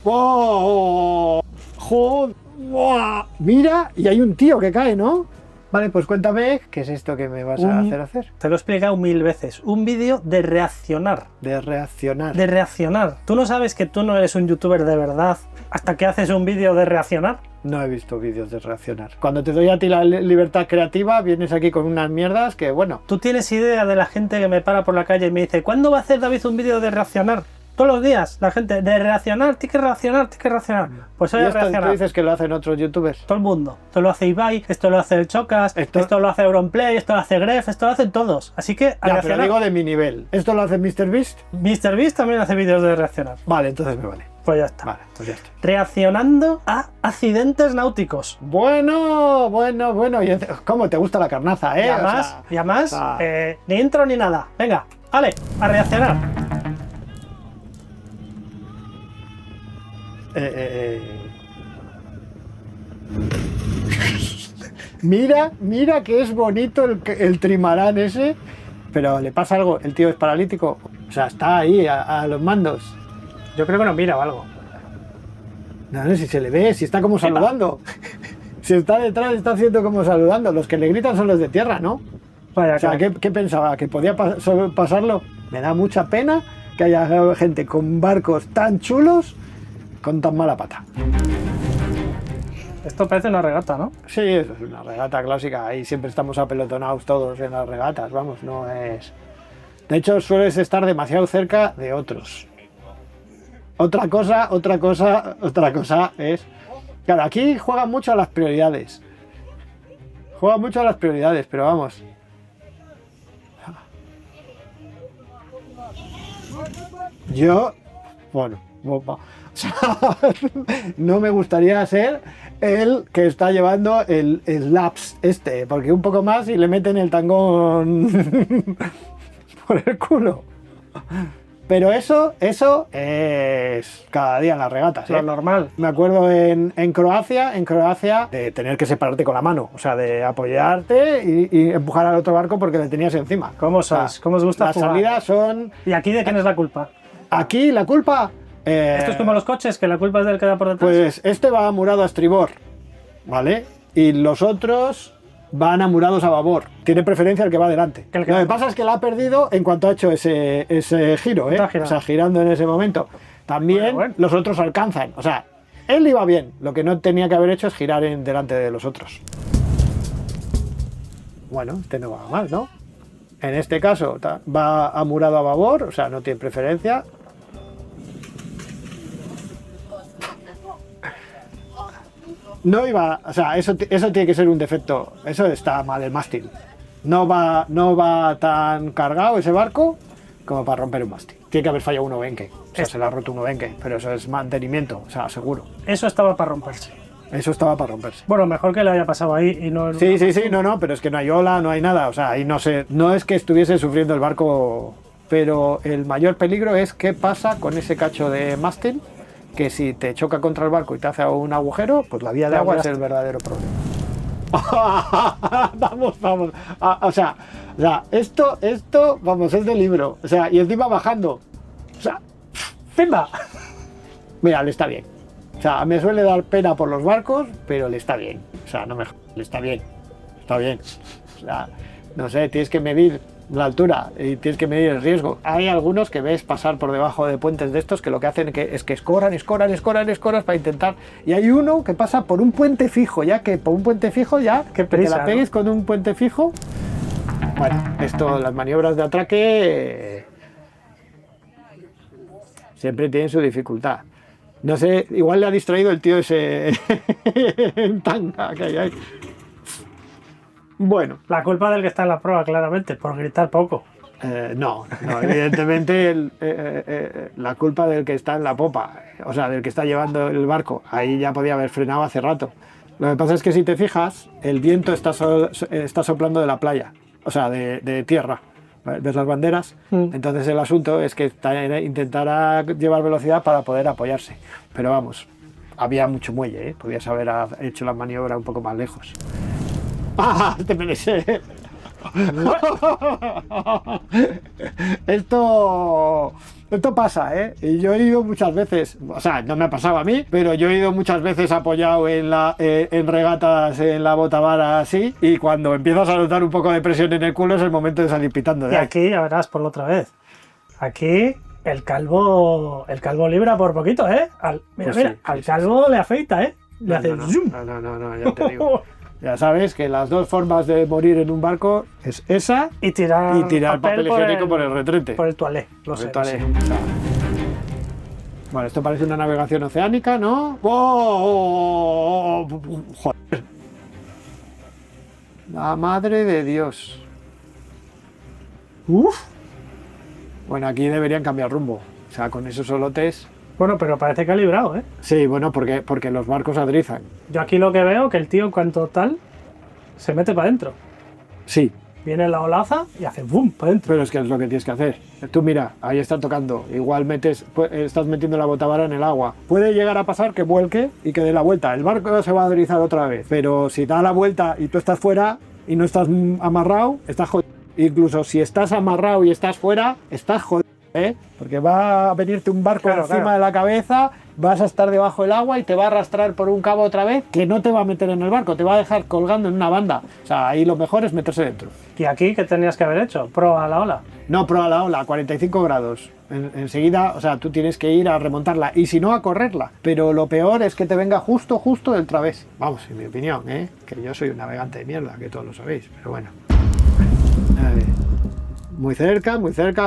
¡Oh! ¡Joder! ¡Buah! Mira, y hay un tío que cae, ¿no? Vale, pues cuéntame, ¿qué es esto que me vas a hacer? Te lo he explicado 1000 veces. Un vídeo de reaccionar. De reaccionar. De reaccionar. ¿Tú no sabes que tú no eres un youtuber de verdad hasta que haces un vídeo de reaccionar? No he visto vídeos de reaccionar. Cuando te doy a ti la libertad creativa, vienes aquí con unas mierdas que, bueno... ¿Tú tienes idea de la gente que me para por la calle y me dice ¿cuándo va a hacer David un vídeo de reaccionar? Todos los días, la gente, de reaccionar, tienes que reaccionar, tienes que reaccionar. Pues hoy ¿Y a esto reaccionar. tú dices que lo hacen otros youtubers? Todo el mundo. Esto lo hace Ibai, esto lo hace el Chocas, esto lo hace Auronplay, esto lo hace Gref, esto lo hacen todos. Así que a Ya, reaccionar. pero digo de mi nivel. ¿Esto lo hace MrBeast? MrBeast también hace vídeos de reaccionar. Vale, entonces me vale. Pues ya está. Vale, pues ya está. Reaccionando a accidentes náuticos. Bueno. Y ¿cómo te gusta la carnaza, eh? Y además, ni intro ni nada. Venga, vale, a reaccionar. Mira que es bonito el trimarán ese, pero le pasa algo, el tío es paralítico, o sea, está ahí a los mandos. Yo creo que no mira o algo. No sé si se le ve, si está como saludando. Si está detrás, está haciendo como saludando. Los que le gritan son los de tierra, ¿no? Vaya, O sea, ¿qué pensaba? ¿Que podía pasarlo? Me da mucha pena que haya gente con barcos tan chulos con tan mala pata. Esto parece una regata, ¿no? Sí, eso es una regata clásica. Ahí siempre estamos apelotonados todos en las regatas, vamos, no es... De hecho, sueles estar demasiado cerca de otros. Otra cosa es... Claro, aquí juegan mucho a las prioridades. Pero vamos... Yo... Bueno... O sea, no me gustaría ser el que está llevando el laps porque un poco más y le meten el tangón por el culo. Pero eso es cada día en las regatas, Lo normal. Me acuerdo en Croacia, de tener que separarte con la mano, o sea, de apoyarte y empujar al otro barco porque le tenías encima. ¿Cómo sois? O sea, ¿Cómo os gusta las jugar? salidas son... ¿Y aquí de quién es la culpa? Aquí la culpa... Esto es como los coches, que la culpa es del que da por detrás. Pues este va amurado a estribor, ¿vale? Y los otros van amurados a babor. Tiene preferencia el que va adelante. Lo que pasa es que la ha perdido en cuanto ha hecho ese giro, ¿eh? O sea, girando en ese momento. También bueno. Los otros alcanzan. O sea, él iba bien. Lo que no tenía que haber hecho es girar delante de los otros. Bueno, este no va mal, ¿no? En este caso va amurado a babor, o sea, no tiene preferencia. No iba, o sea, eso tiene que ser un defecto, eso está mal el mástil. No va tan cargado ese barco como para romper un mástil. Tiene que haber fallado un obenque, o sea, se le ha roto un obenque, pero eso es mantenimiento, o sea, seguro. Eso estaba para romperse. Eso estaba para romperse. Bueno, mejor que le haya pasado ahí y no... Sí, no, pero es que no hay ola, no hay nada, o sea, ahí no es que estuviese sufriendo el barco, pero el mayor peligro es qué pasa con ese cacho de mástil, que si te choca contra el barco y te hace un agujero, pues la vía de agua es el verdadero problema. Vamos. O sea, esto, vamos, es de libro. O sea, y encima bajando. O sea, ¡pimba! Mira, le está bien. O sea, me suele dar pena por los barcos, pero le está bien. O sea, le está bien. Está bien. O sea, no sé, tienes que medir la altura y tienes que medir el riesgo. Hay algunos que ves pasar por debajo de puentes de estos que lo que hacen es que escoran para intentar, y hay uno que pasa por un puente fijo, ya que por un puente fijo ya Qué que prisa, te la pegues, ¿no? Con un puente fijo. Bueno, las maniobras de atraque siempre tienen su dificultad. No sé, igual le ha distraído el tío ese en tanga que hay ahí. Bueno. La culpa del que está en la prueba, claramente, por gritar poco. No, evidentemente la culpa del que está en la popa, o sea, del que está llevando el barco, ahí ya podía haber frenado hace rato. Lo que pasa es que si te fijas, el viento está soplando de la playa, o sea, de tierra. ¿Ves las banderas? Entonces el asunto es que intentará llevar velocidad para poder apoyarse. Pero vamos, había mucho muelle, ¿eh? Podías haber hecho la maniobra un poco más lejos. ¡Ah! Te mereces. Esto pasa, ¿eh? Y yo he ido muchas veces, o sea, no me ha pasado a mí, pero yo he ido muchas veces apoyado en regatas, en la botavara así, y cuando empiezas a notar un poco de presión en el culo es el momento de salir pitando de Y ahí. aquí, ya verás por la otra vez. Aquí el calvo libra por poquito, ¿eh? Mira, Pues mira, sí, al sí, calvo le afeita, ¿eh? Le hace no, zoom. no, ya te digo. Ya sabes que las dos formas de morir en un barco es esa Y tirar, y papel higiénico por el retrete. Por el toalé, lo sé. Vale. Lo sé. O sea, bueno, esto parece una navegación oceánica, ¿no? ¡Oh! Joder. La madre de Dios. Uf. Bueno, aquí deberían cambiar rumbo. O sea, con esos solotes... Bueno, pero parece que ha librado, ¿eh? Sí, bueno, porque los barcos adrizan. Yo aquí lo que veo que el tío en cuanto tal se mete para adentro. Sí, Viene la olaza y hace boom para adentro. pero es que es lo que tienes que hacer. Tú mira, ahí está tocando. Igual estás metiendo la botavara en el agua. Puede llegar a pasar que vuelque y que dé la vuelta. El barco se va a adrizar otra vez. Pero si da la vuelta y tú estás fuera y no estás amarrado, estás jodido. Incluso si estás amarrado y estás fuera, estás jodido, ¿eh? Porque va a venirte un barco encima de la cabeza, vas a estar debajo del agua y te va a arrastrar por un cabo otra vez, que no te va a meter en el barco, te va a dejar colgando en una banda. O sea, ahí lo mejor es meterse dentro. ¿Y aquí qué tenías que haber hecho? Proa a la ola. No, pero a la ola, a 45 grados. Enseguida, o sea, tú tienes que ir a remontarla y si no, a correrla. Pero lo peor es que te venga justo del través. Vamos, en mi opinión, ¿eh? Que yo soy un navegante de mierda, que todos lo sabéis, pero bueno. A ver. Muy cerca,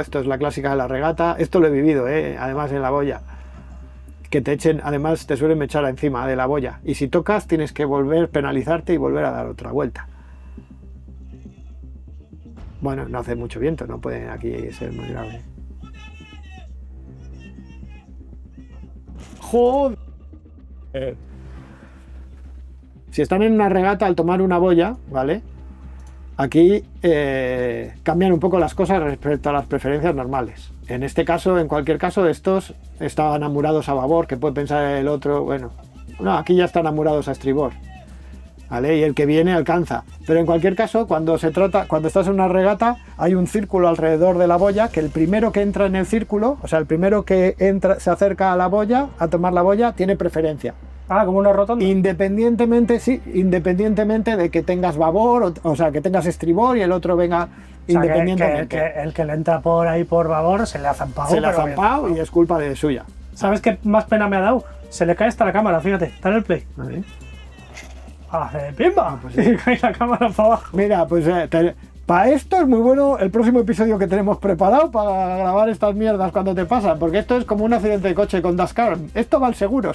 esto es la clásica de la regata. Esto lo he vivido, además en la boya. Que te echen, además te suelen echar encima de la boya. Y si tocas tienes que penalizarte y volver a dar otra vuelta. Bueno, no hace mucho viento, no puede aquí ser muy grave. ¡Joder! Si están en una regata al tomar una boya, ¿vale? Aquí cambian un poco las cosas respecto a las preferencias normales. En este caso, en cualquier caso, estos estaban amurados a babor, que puede pensar el otro, bueno, no, aquí ya están amurados a estribor, ¿vale? Y el que viene alcanza. Pero en cualquier caso, cuando estás en una regata, hay un círculo alrededor de la boya, que el primero que entra en el círculo, o sea, el primero que se acerca a la boya, a tomar la boya, tiene preferencia. Ah, como una rotonda. Independientemente de que tengas babor, o sea, que tengas estribor y el otro venga, O sea, independientemente. el que le entra por ahí por babor se le ha zampado. Se le ha zampado y es culpa de suya. ¿Sabes qué más pena me ha dado? Se le cae hasta la cámara, fíjate, está en el play. ¿Vale? Hace pimba, pues y cae la cámara para abajo. Mira, pues para esto es muy bueno el próximo episodio que tenemos preparado para grabar estas mierdas cuando te pasan, porque esto es como un accidente de coche con dashcam. Esto va al seguro.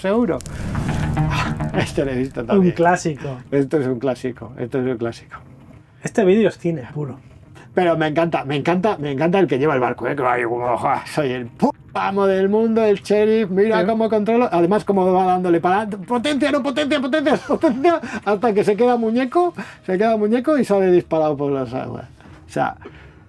Este lo he visto también. Un clásico. Esto es un clásico. Este vídeo es cine puro. Pero me encanta el que lleva el barco, que va ahí como, soy el amo del mundo, el sheriff, mira cómo controlo, además cómo va dándole para potencia, hasta que se queda muñeco y sale disparado por las aguas. O sea,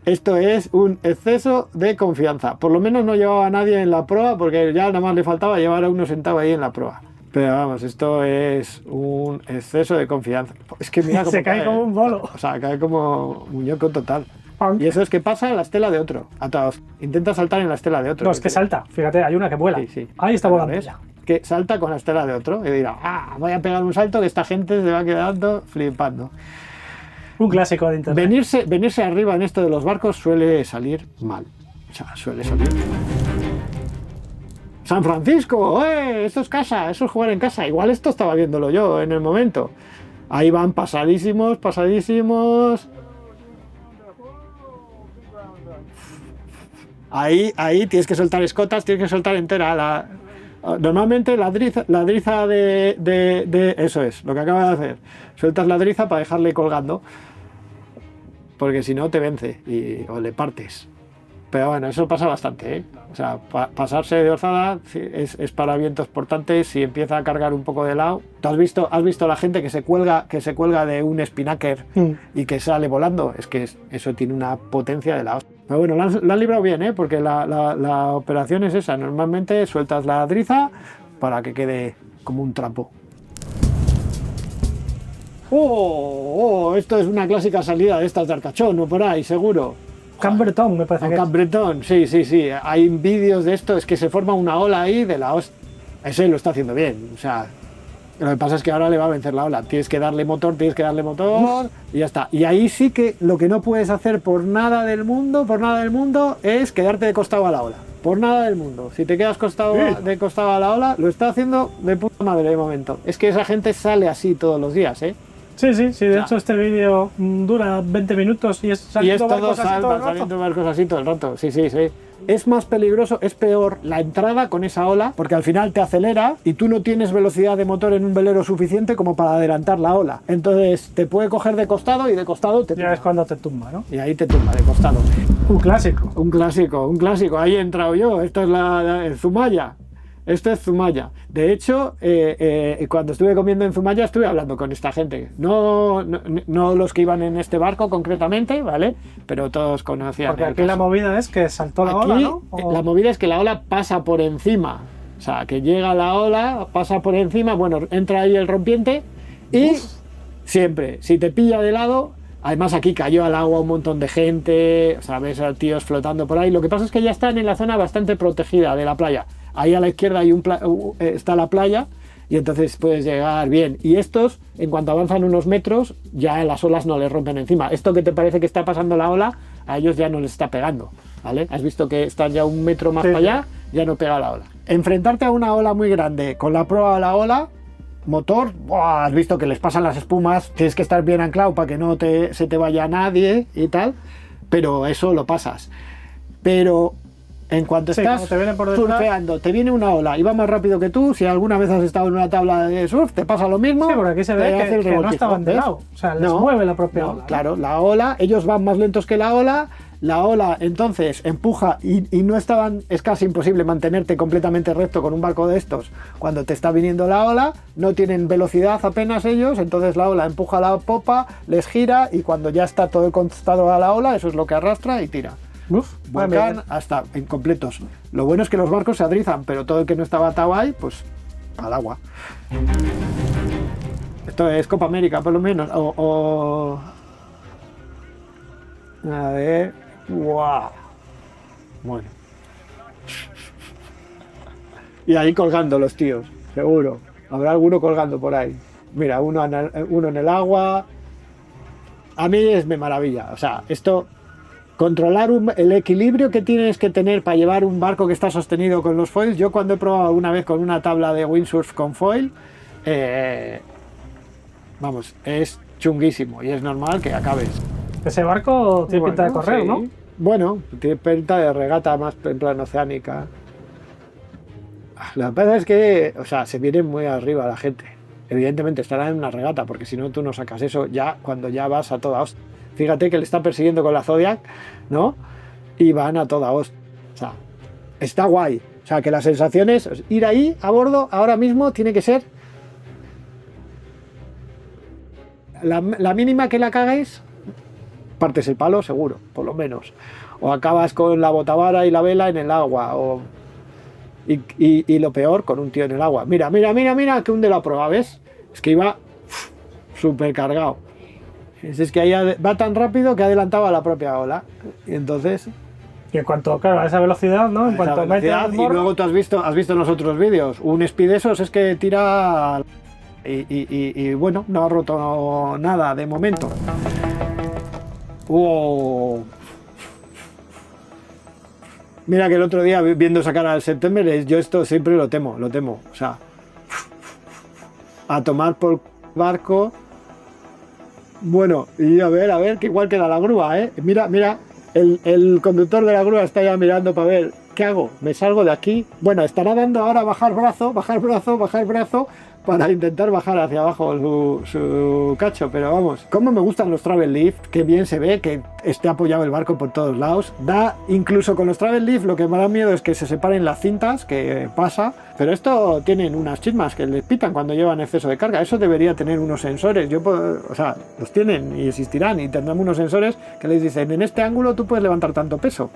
esto es un exceso de confianza. Por lo menos no llevaba a nadie en la proa, porque ya nada más le faltaba llevar a uno sentado ahí en la proa. Pero vamos, esto es un exceso de confianza. Es que mira cómo se cae como un bolo. O sea, cae como muñeco total. Y eso es que pasa en la estela de otro. Intenta saltar en la estela de otro. No, es que salta. Fíjate, hay una que vuela. Sí. Ahí está volando ya. Que salta con la estela de otro y dirá, voy a pegar un salto que esta gente se va quedando flipando. Un clásico de internet. Venirse arriba en esto de los barcos suele salir mal. O sea, suele salir mal. San Francisco, esto es casa, eso es jugar en casa. Igual esto estaba viéndolo yo en el momento. Ahí van pasadísimos. Ahí tienes que soltar escotas, tienes que soltar entera normalmente la driza de eso es lo que acaba de hacer. Sueltas la driza para dejarle colgando, porque si no te vence o le partes. Pero bueno, eso pasa bastante, ¿eh? O sea, pasarse de orzada es para vientos portantes. Si empieza a cargar un poco de lado. ¿Tú has visto la gente que se cuelga de un spinnaker y que sale volando? Es que eso tiene una potencia de la hostia. Pero bueno, la han librado bien, ¿eh? Porque la operación es esa. Normalmente sueltas la driza para que quede como un trapo. Esto es una clásica salida de estas de Arcachón, o por ahí, seguro. Cambretón, me parece que es. Cambretón, sí. Hay vídeos de esto, es que se forma una ola ahí de la hostia. Ese lo está haciendo bien, o sea, lo que pasa es que ahora le va a vencer la ola. Tienes que darle motor y ya está. Y ahí sí que lo que no puedes hacer por nada del mundo, es quedarte de costado a la ola. Por nada del mundo. Si te quedas de costado a la ola, lo está haciendo de puta madre de momento. Es que esa gente sale así todos los días, ¿eh? Sí, de hecho este vídeo dura 20 minutos y es saliendo barcos así todo el rato. Saliendo barcos así todo el rato, sí. Es más peligroso, es peor la entrada con esa ola, porque al final te acelera y tú no tienes velocidad de motor en un velero suficiente como para adelantar la ola. Entonces te puede coger de costado y de costado te tumba. Ya es cuando te tumba, ¿no? Y ahí te tumba de costado. Un clásico. Un clásico. Ahí he entrado yo. Esto es el Zumaya. Esto es Zumaya. De hecho, cuando estuve comiendo en Zumaya estuve hablando con esta gente. No los que iban en este barco concretamente, ¿vale? Pero todos conocían. Porque aquí la movida es que saltó la ola, ¿no? La movida es que la ola pasa por encima. O sea, que llega la ola, pasa por encima, bueno, entra ahí el rompiente y siempre, si te pilla de lado... Además aquí cayó al agua un montón de gente, o sea, ves a tíos flotando por ahí. Lo que pasa es que ya están en la zona bastante protegida de la playa. Ahí a la izquierda hay está la playa y entonces puedes llegar bien. Y estos, en cuanto avanzan unos metros, ya las olas no les rompen encima. Esto que te parece que está pasando la ola, a ellos ya no les está pegando, ¿vale? Has visto que están ya un metro más para allá, ya no pega la ola. Enfrentarte a una ola muy grande con la proa a la ola... Motor, ¡buah! Has visto que les pasan las espumas, tienes que estar bien anclado para que no se te vaya nadie y tal, pero eso lo pasas. Pero en cuanto estás surfeando, te viene una ola y va más rápido que tú, si alguna vez has estado en una tabla de surf, te pasa lo mismo. Sí, porque aquí se ve que no estaban de lado, o sea, les mueve la propia ola. Claro, la ola, ellos van más lentos que la ola entonces empuja y no es casi imposible mantenerte completamente recto con un barco de estos cuando te está viniendo la ola, no tienen velocidad apenas ellos, entonces la ola empuja la popa, les gira y cuando ya está todo el costado a la ola, eso es lo que arrastra y tira. Volcán hasta incompletos. Lo bueno es que los barcos se adrizan, pero todo el que no estaba atado ahí, pues al agua. Esto es Copa América por lo menos, a ver... ¡Wow! Bueno. Y ahí colgando los tíos, seguro. Habrá alguno colgando por ahí. Mira, uno en el agua. A mí me maravilla. O sea, esto... Controlar el equilibrio que tienes que tener para llevar un barco que está sostenido con los foils. Yo cuando he probado una vez con una tabla de windsurf con foil, vamos, es chunguísimo y es normal que acabes. Ese barco tiene pinta de correr, sí, ¿no? Bueno, tiene pinta de regata más en plan oceánica. La verdad es que, o sea, se viene muy arriba la gente. Evidentemente estará en una regata, porque si no tú no sacas eso ya cuando ya vas a toda hostia. Fíjate que le está persiguiendo con la Zodiac, ¿no? Y van a toda hostia. O sea, está guay. O sea, que las sensaciones, ir ahí a bordo ahora mismo tiene que ser la mínima que la cagues, partes el palo seguro, por lo menos. O acabas con la botavara y la vela en el agua. Y lo peor, con un tío en el agua. Mira, que hunde la proa, ¿ves? Es que iba súper cargado. Es que ahí va tan rápido que ha adelantado a la propia ola. Y entonces... Y en cuanto, claro, a esa velocidad, ¿no? En cuanto velocidad, y luego tú has visto en los otros vídeos, un speed de esos es que tira... Y bueno, no ha roto nada de momento. ¡Wow! Mira que el otro día viendo sacar al September, yo esto siempre lo temo. O sea, a tomar por barco. Bueno, y a ver, que igual queda la grúa, ¿eh? Mira, el conductor de la grúa está ya mirando para ver, ¿qué hago? ¿Me salgo de aquí? Bueno, estará dando ahora bajar brazo, para intentar bajar hacia abajo su cacho, pero vamos, cómo me gustan los travel lift, qué bien se ve que esté apoyado el barco por todos lados. Incluso con los travel lift lo que me da miedo es que se separen las cintas, que pasa, pero esto tienen unas chismas que les pitan cuando llevan exceso de carga. Eso debería tener unos sensores, o sea, los tienen y existirán y tendrán unos sensores que les dicen, en este ángulo tú puedes levantar tanto peso.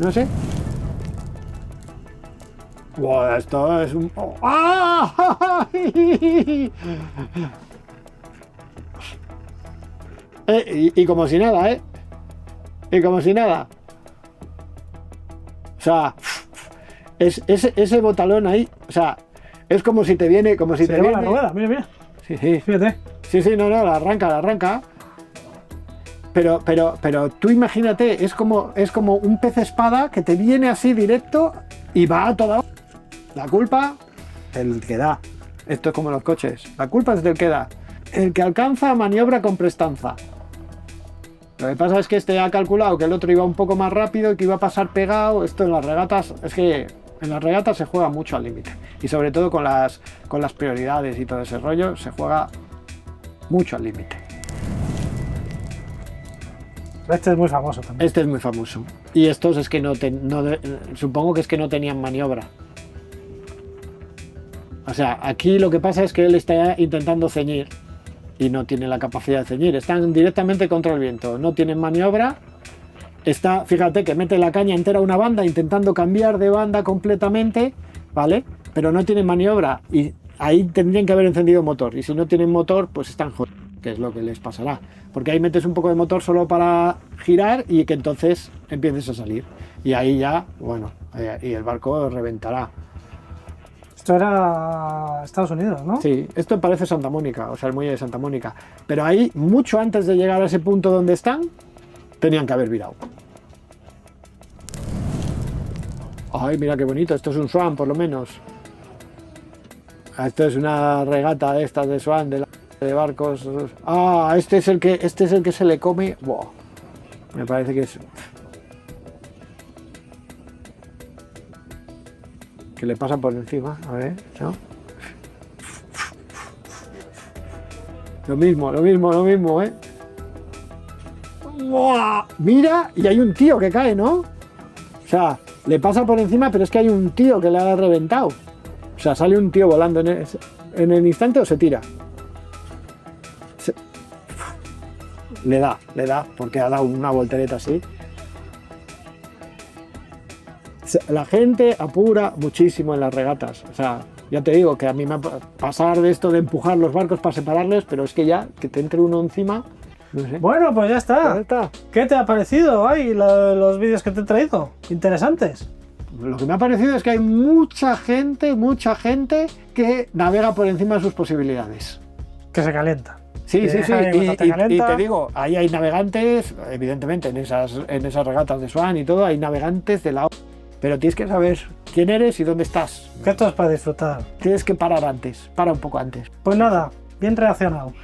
No sé. Wow, esto es un... ¡Ah! Y como si nada, ¿eh? y como si nada. O sea, ese botalón ahí, o sea, es como si te viene, como si Se te lleva viene. la rueda, mira, mira. Sí, sí. Fíjate. Sí, no, la arranca. Pero tú imagínate, es como un pez espada que te viene así directo y va a toda. La culpa, el que da. Esto es como los coches. La culpa es del que da. El que alcanza maniobra con prestanza. Lo que pasa es que este ha calculado que el otro iba un poco más rápido y que iba a pasar pegado. Esto en las regatas, es que en las regatas se juega mucho al límite. Y sobre todo con las prioridades y todo ese rollo, se juega mucho al límite. Este es muy famoso también. Este es muy famoso. Y estos es que supongo que es que no tenían maniobra. O sea, aquí lo que pasa es que él está intentando ceñir y no tiene la capacidad de ceñir. Están directamente contra el viento, no tienen maniobra. Fíjate que mete la caña entera a una banda intentando cambiar de banda completamente, ¿vale? Pero no tienen maniobra y ahí tendrían que haber encendido motor. Y si no tienen motor, pues están jodidos, que es lo que les pasará. Porque ahí metes un poco de motor solo para girar y que entonces empieces a salir. Y ahí ya, bueno, y el barco reventará. Esto era Estados Unidos, ¿no? Sí, esto parece Santa Mónica, o sea, el muelle de Santa Mónica. Pero ahí, mucho antes de llegar a ese punto donde están, tenían que haber virado. Ay, mira qué bonito, esto es un swan por lo menos. Esto es una regata de estas de swan, de barcos. Ah, este es el que se le come. Wow. Me parece que es. Que le pasa por encima, a ver, ¿no? Lo mismo, ¿eh? ¡Wow! Mira, y hay un tío que cae, ¿no? O sea, le pasa por encima, pero es que hay un tío que le ha reventado. O sea, sale un tío volando en el instante o se tira. Le da, porque ha dado una voltereta así. La gente apura muchísimo en las regatas. O sea, ya te digo que a mí me pasar de esto de empujar los barcos para separarles, pero es que ya que te entre uno encima, no sé. Bueno, pues ya está. Ya está. ¿Qué te ha parecido ahí los vídeos que te he traído? Interesantes. Lo que me ha parecido es que hay mucha gente que navega por encima de sus posibilidades. Que se calienta. Sí. Y te digo, ahí hay navegantes, evidentemente en esas regatas de Swan y todo, hay navegantes de la... Pero tienes que saber quién eres y dónde estás. Que esto es para disfrutar. Tienes que parar antes, para un poco antes. Pues nada, bien reaccionado.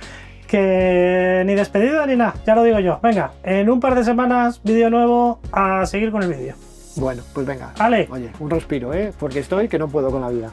Que ni despedida ni nada, ya lo digo yo. Venga, en un par de semanas, vídeo nuevo, a seguir con el vídeo. Bueno, pues venga. Vale. Oye, un respiro, porque estoy que no puedo con la vida.